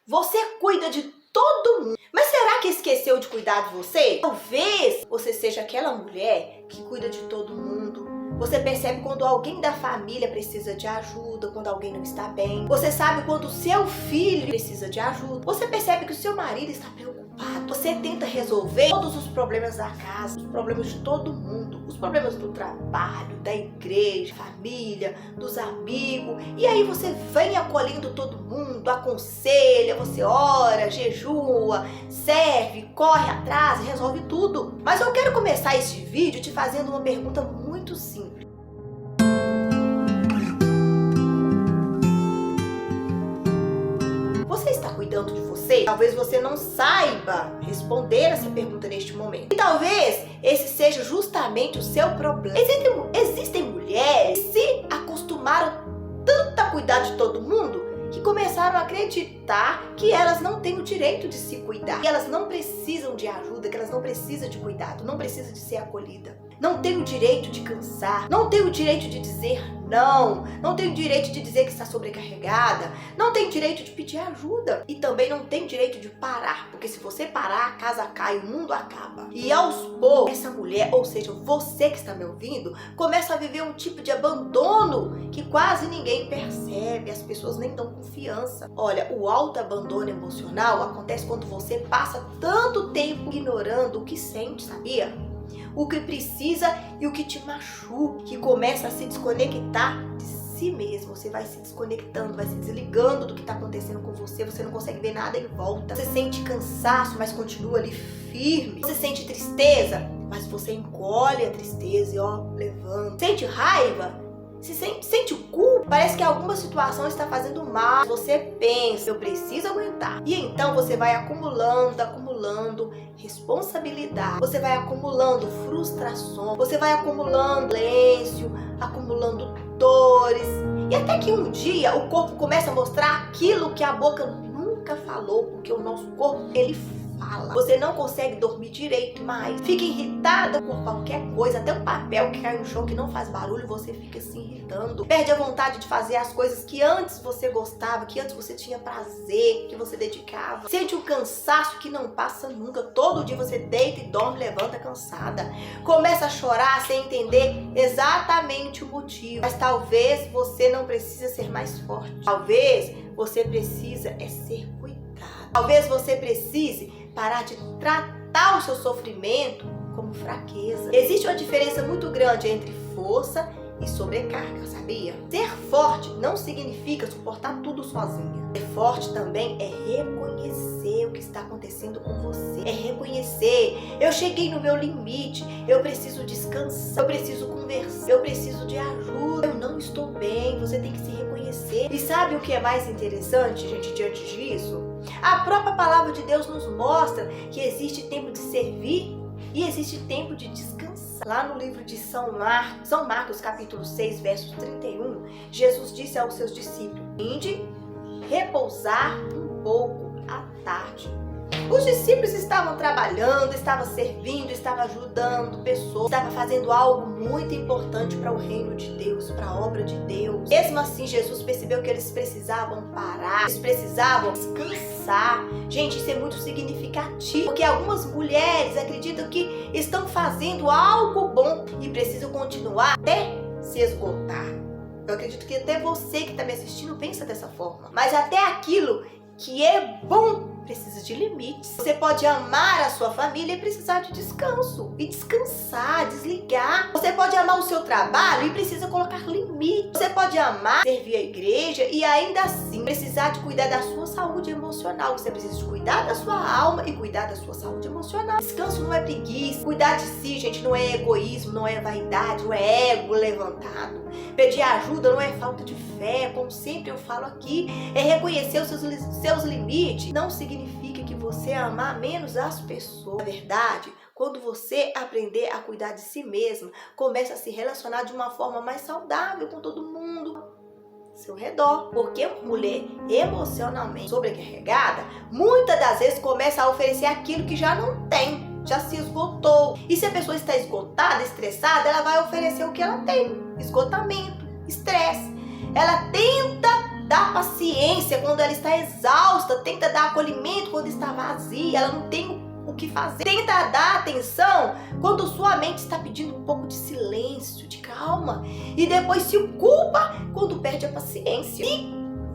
Você cuida de todo mundo. Mas será que esqueceu de cuidar de você? Talvez você seja aquela mulher que cuida de todo mundo. Você percebe quando alguém da família precisa de ajuda, quando alguém não está bem. Você sabe quando o seu filho precisa de ajuda. Você percebe que o seu marido está preocupado. Você tenta resolver todos os problemas da casa, os problemas de todo mundo, os problemas do trabalho, da igreja, família, dos amigos. E aí você vem acolhendo todo mundo, aconselha, você ora, jejua, serve, corre atrás, resolve tudo. Mas eu quero começar este vídeo te fazendo uma pergunta muito simples. Você está cuidando de você? Talvez você não saiba responder essa pergunta neste momento. E talvez esse seja justamente o seu problema. Existem mulheres que se acostumaram tanto a cuidar de todo mundo que começaram a acreditar que elas não têm o direito de se cuidar, que elas não precisam de ajuda, que elas não precisam de cuidado, não precisam de ser acolhida. Não tem o direito de cansar, não tem o direito de dizer não, não tem o direito de dizer que está sobrecarregada, não tem o direito de pedir ajuda e também não tem o direito de parar, porque se você parar, a casa cai, o mundo acaba. E aos poucos, essa mulher, ou seja, você que está me ouvindo, começa a viver um tipo de abandono que quase ninguém percebe, as pessoas nem dão confiança. Olha, o autoabandono emocional acontece quando você passa tanto tempo ignorando o que sente, sabia? O que precisa e o que te machuca, que começa a se desconectar de si mesmo. Você vai se desconectando, vai se desligando do que está acontecendo com você, você não consegue ver nada em volta. Você sente cansaço, mas continua ali firme. Você sente tristeza, mas você encolhe a tristeza e levanta. Sente raiva? Sente o culpa? Parece que alguma situação está fazendo mal. Você pensa, eu preciso aguentar. E então você vai acumulando responsabilidade. Você vai acumulando frustração. Você vai acumulando silêncio, acumulando dores. E até que um dia o corpo começa a mostrar aquilo que a boca nunca falou. Porque o nosso corpo, ele fala. Você não consegue dormir direito mais. Fica irritada por qualquer coisa. Até um papel que cai no chão que não faz barulho, você fica se irritando. Perde a vontade de fazer as coisas que antes você gostava, que antes você tinha prazer, que você dedicava. Sente um cansaço que não passa nunca. Todo dia você deita e dorme, levanta cansada. Começa a chorar sem entender exatamente o motivo. Mas talvez você não precisa ser mais forte. Talvez você precisa ser cuidado. Talvez você precise parar de tratar o seu sofrimento como fraqueza. Existe uma diferença muito grande entre força e sobrecarga, sabia? Ser forte não significa suportar tudo sozinha. Ser forte também é reconhecer o que está acontecendo com você. É reconhecer, eu cheguei no meu limite, eu preciso descansar, eu preciso conversar, eu preciso de ajuda, eu não estou bem. Você tem que se reconhecer. E sabe o que é mais interessante, gente, diante disso? A própria palavra de Deus nos mostra que existe tempo de servir e existe tempo de descansar. Lá no livro de São Marcos, capítulo 6, verso 31, Jesus disse aos seus discípulos: "Ide repousar um pouco à tarde." Os discípulos estavam trabalhando, estavam servindo, estavam ajudando pessoas, estavam fazendo algo muito importante para o reino de Deus, para a obra de Deus. Mesmo assim, Jesus percebeu que eles precisavam parar, eles precisavam descansar. Gente, isso é muito significativo, porque algumas mulheres acreditam que estão fazendo algo bom e precisam continuar até se esgotar. Eu acredito que até você que está me assistindo pensa dessa forma. Mas até aquilo que é bom precisa de limites. Você pode amar a sua família e precisar de descanso. E descansar, desligar. Você pode amar o seu trabalho e precisa colocar limites. Você pode amar, servir a igreja e ainda assim precisar de cuidar da sua saúde emocional. Você precisa de cuidar da sua alma e cuidar da sua saúde emocional. Descanso não é preguiça. Cuidar de si, gente, não é egoísmo, não é vaidade, não é ego levantado. Pedir ajuda não é falta de fé, como sempre eu falo aqui. É reconhecer os seus limites. Não significa que você amar menos as pessoas. Na verdade, quando você aprender a cuidar de si mesmo, começa a se relacionar de uma forma mais saudável com todo mundo ao seu redor. Porque uma mulher emocionalmente sobrecarregada, muitas das vezes começa a oferecer aquilo que já não tem, já se esgotou. E se a pessoa está esgotada, estressada, ela vai oferecer o que ela tem: esgotamento, estresse. Ela tenta dar paciência quando ela está exausta, tenta dar acolhimento quando está vazia, ela não tem o que fazer. Tenta dar atenção quando sua mente está pedindo um pouco de silêncio, de calma. E depois se culpa quando perde a paciência.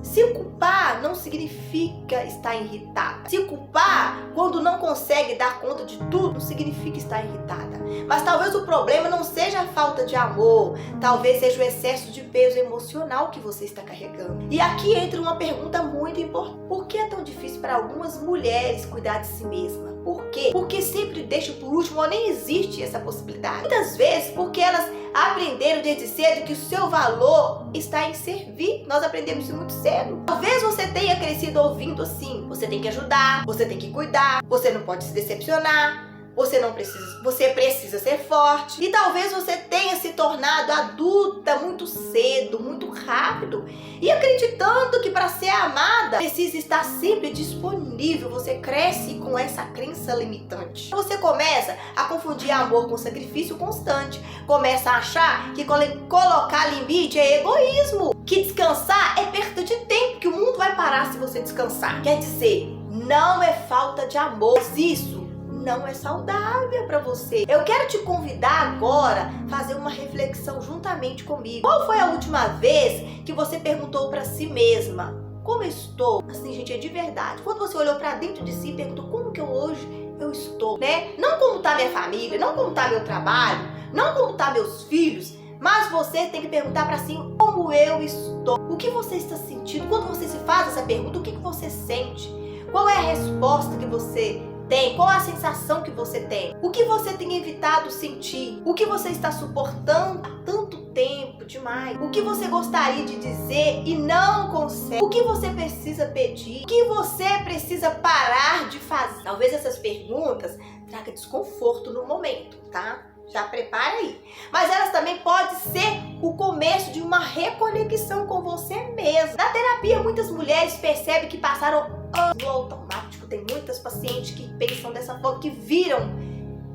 Se culpar não significa estar irritada. Se culpar quando não consegue dar conta de tudo não significa estar irritada. Mas talvez o problema não seja a falta de amor, talvez seja o excesso de peso emocional que você está carregando. E aqui entra uma pergunta muito importante. Por que é tão difícil para algumas mulheres cuidar de si mesma? Por quê? Porque sempre deixa por último ou nem existe essa possibilidade. Muitas vezes porque elas aprenderam desde cedo que o seu valor está em servir. Nós aprendemos isso muito cedo. Talvez você tenha crescido ouvindo assim: você tem que ajudar, você tem que cuidar, você não pode se decepcionar, você precisa ser forte. E talvez você tenha se tornado adulta muito cedo, muito rápido, e acreditando que para ser amada precisa estar sempre disponível. Você cresce com essa crença limitante. Você começa a confundir amor com sacrifício constante. Começa a achar que colocar limite é egoísmo, que descansar é perda de tempo, que o mundo vai parar se você descansar. Quer dizer, não é falta de amor, mas isso não é saudável para você. Eu quero te convidar agora a fazer uma reflexão juntamente comigo. Qual foi a última vez que você perguntou para si mesma: como eu estou? Assim, gente, é de verdade. Quando você olhou para dentro de si e perguntou: como que hoje eu estou, né? Não como está minha família, não como está meu trabalho, não como está meus filhos, mas você tem que perguntar para si: como eu estou? O que você está sentindo? Quando você se faz essa pergunta, o que você sente? Qual é a resposta que você tem? Qual a sensação que você tem? O que você tem evitado sentir? O que você está suportando há tanto tempo demais? O que você gostaria de dizer e não consegue? O que você precisa pedir? O que você precisa parar de fazer? Talvez essas perguntas tragam desconforto no momento, tá? Já prepara aí. Mas elas também podem ser o começo de uma reconexão com você mesmo. Na terapia, muitas mulheres percebem que passaram anos no automático. Tem muitas pacientes que pensam dessa forma, que viram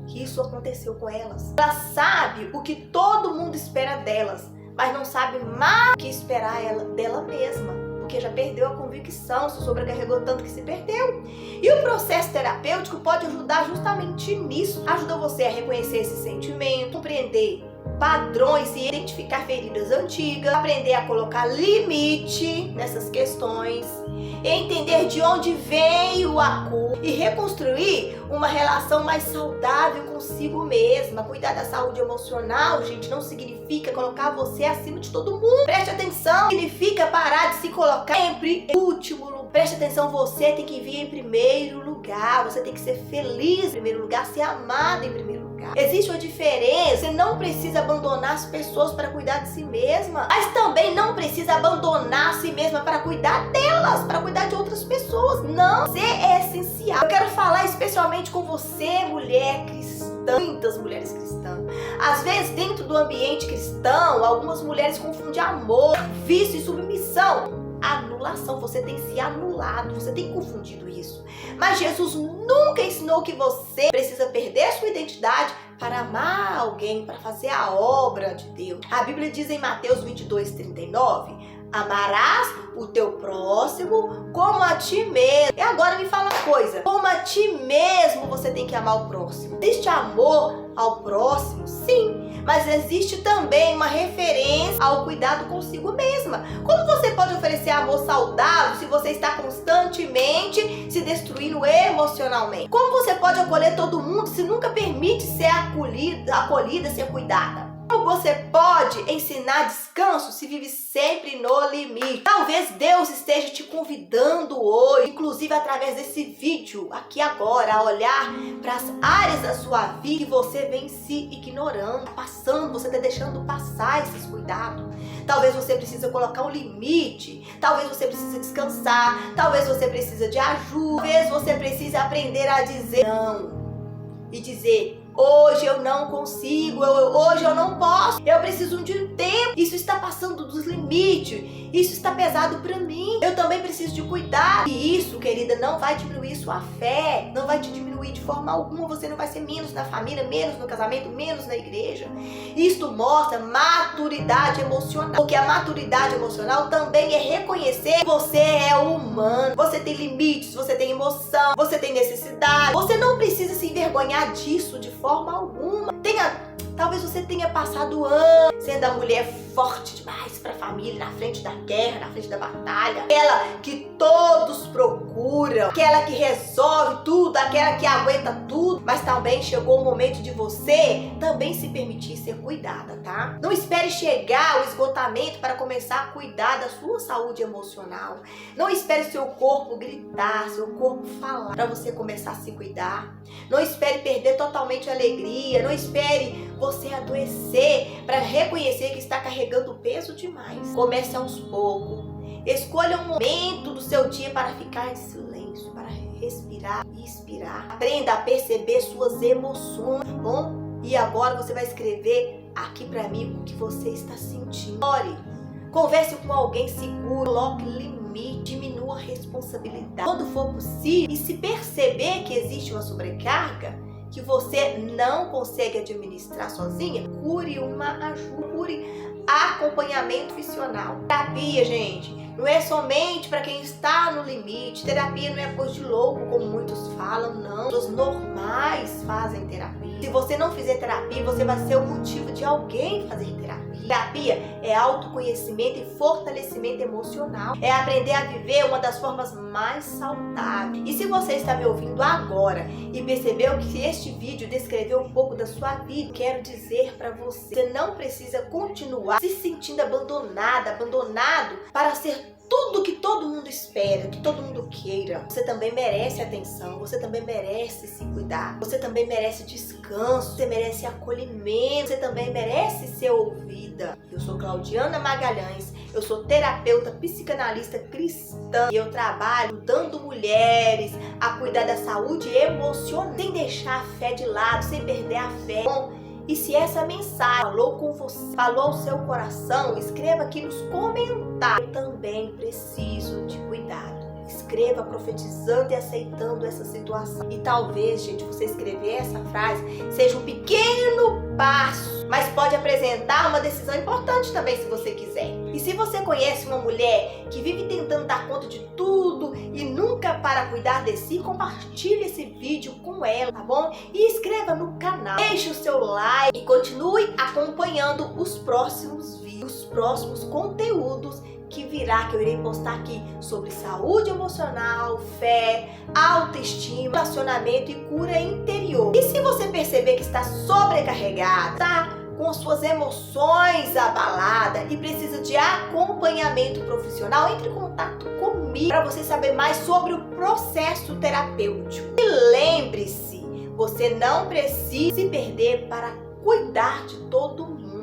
que isso aconteceu com elas. Ela sabe o que todo mundo espera delas, mas não sabe mais o que esperar dela mesma, porque já perdeu a convicção, se sobrecarregou tanto que se perdeu. E o processo terapêutico pode ajudar justamente nisso. Ajuda você a reconhecer esse sentimento, compreender padrões e identificar feridas antigas, aprender a colocar limite nessas questões, entender de onde veio a culpa e reconstruir uma relação mais saudável consigo mesma. Cuidar da saúde emocional, gente, não significa colocar você acima de todo mundo. Preste atenção, significa parar de se colocar sempre em último lugar. Preste atenção, você tem que vir em primeiro lugar, você tem que ser feliz em primeiro lugar, ser amada em primeiro lugar. Existe uma diferença. Você não precisa abandonar as pessoas para cuidar de si mesma, mas também não precisa abandonar a si mesma para cuidar delas, para cuidar de outras pessoas. Não, você é essencial. Eu quero falar especialmente com você, mulher cristã, muitas mulheres cristãs. Às vezes, dentro do ambiente cristão, algumas mulheres confundem amor, vício e submissão. Anulação, você tem se anulado, você tem confundido isso. Mas Jesus nunca ensinou que você precisa perder sua identidade para amar alguém, para fazer a obra de Deus. A Bíblia diz em Mateus 22:39: amarás o teu próximo como a ti mesmo. E agora me fala uma coisa: como a ti mesmo você tem que amar o próximo. Existe amor ao próximo? Sim, mas existe também uma referência ao cuidado consigo mesma. Como você pode oferecer amor saudável se você está constantemente se destruindo emocionalmente? Como você pode acolher todo mundo se nunca permite ser acolhida, ser cuidada? Como você pode ensinar descanso se vive sempre no limite? Talvez Deus esteja te convidando hoje, inclusive através desse vídeo aqui agora, a olhar para as áreas da sua vida que você vem se ignorando, passando, você está deixando passar esses cuidados. Talvez você precisa colocar um limite, talvez você precisa descansar, talvez você precisa de ajuda, talvez você precisa aprender a dizer não e dizer: hoje eu não consigo, hoje eu não posso, eu preciso de um tempo, isso está passando dos limites, isso está pesado para mim. mim, eu também preciso de cuidado. E isso, querida, não vai diminuir sua fé, não vai te diminuir de forma alguma. Você não vai ser menos na família, menos no casamento, menos na igreja. Isto mostra maturidade emocional, porque a maturidade emocional também é reconhecer que você é humano, você tem limites, você tem emoção, você tem necessidade. Você não precisa se envergonhar disso de forma alguma. Talvez você tenha passado anos sendo a mulher forte demais para a família, na frente da guerra, na frente da batalha, aquela que todos procuram, aquela que resolve tudo, aquela que aguenta tudo, mas também chegou o momento de você também se permitir ser cuidada, tá? Não espere chegar ao esgotamento para começar a cuidar da sua saúde emocional. Não espere seu corpo gritar, seu corpo falar para você começar a se cuidar. Não espere perder totalmente a alegria, não espere você adoecer para reconhecer que está carregando peso demais. Comece aos poucos. Escolha um momento do seu dia para ficar em silêncio, para respirar e expirar. Aprenda a perceber suas emoções, tá bom? E agora você vai escrever aqui para mim o que você está sentindo. Ore, converse com alguém seguro, coloque limite, diminua a responsabilidade. Quando for possível, e se perceber que existe uma sobrecarga, que você não consegue administrar sozinha, procure uma ajuda, procure acompanhamento profissional. Terapia, gente, não é somente para quem está no limite. Terapia não é coisa de louco, como muitos falam, não. Pessoas normais fazem terapia. Se você não fizer terapia, você vai ser o motivo de alguém fazer terapia. Terapia é autoconhecimento e fortalecimento emocional. É aprender a viver uma das formas mais saudáveis. E se você está me ouvindo agora e percebeu que este vídeo descreveu um pouco da sua vida, quero dizer para você, você não precisa continuar se sentindo abandonado para ser tudo que todo mundo espera, que todo mundo queira. Você também merece atenção, você também merece se cuidar, você também merece descanso, você merece acolhimento, você também merece ser ouvida. Eu sou Claudiana Magalhães, eu sou terapeuta psicanalista cristã e eu trabalho ajudando mulheres a cuidar da saúde emocional, sem deixar a fé de lado, sem perder a fé. E se essa mensagem falou com você, falou ao seu coração, escreva aqui nos comentários. Eu também preciso de cuidado. Escreva profetizando e aceitando essa situação. E talvez, gente, você escrever essa frase seja um pequeno passo, mas pode apresentar uma decisão importante também, se você quiser. E se você conhece uma mulher que vive tentando dar conta de tudo e nunca para cuidar de si, compartilhe esse vídeo com ela, tá bom? E inscreva no canal, deixe o seu like e continue acompanhando os próximos vídeos, os próximos conteúdos que virá, que eu irei postar aqui sobre saúde emocional, fé, autoestima, relacionamento e cura interior. E se você perceber que está sobrecarregada, está com suas emoções abaladas e precisa de acompanhamento profissional, entre em contato comigo para você saber mais sobre o processo terapêutico. E lembre-se, você não precisa se perder para cuidar de todo mundo.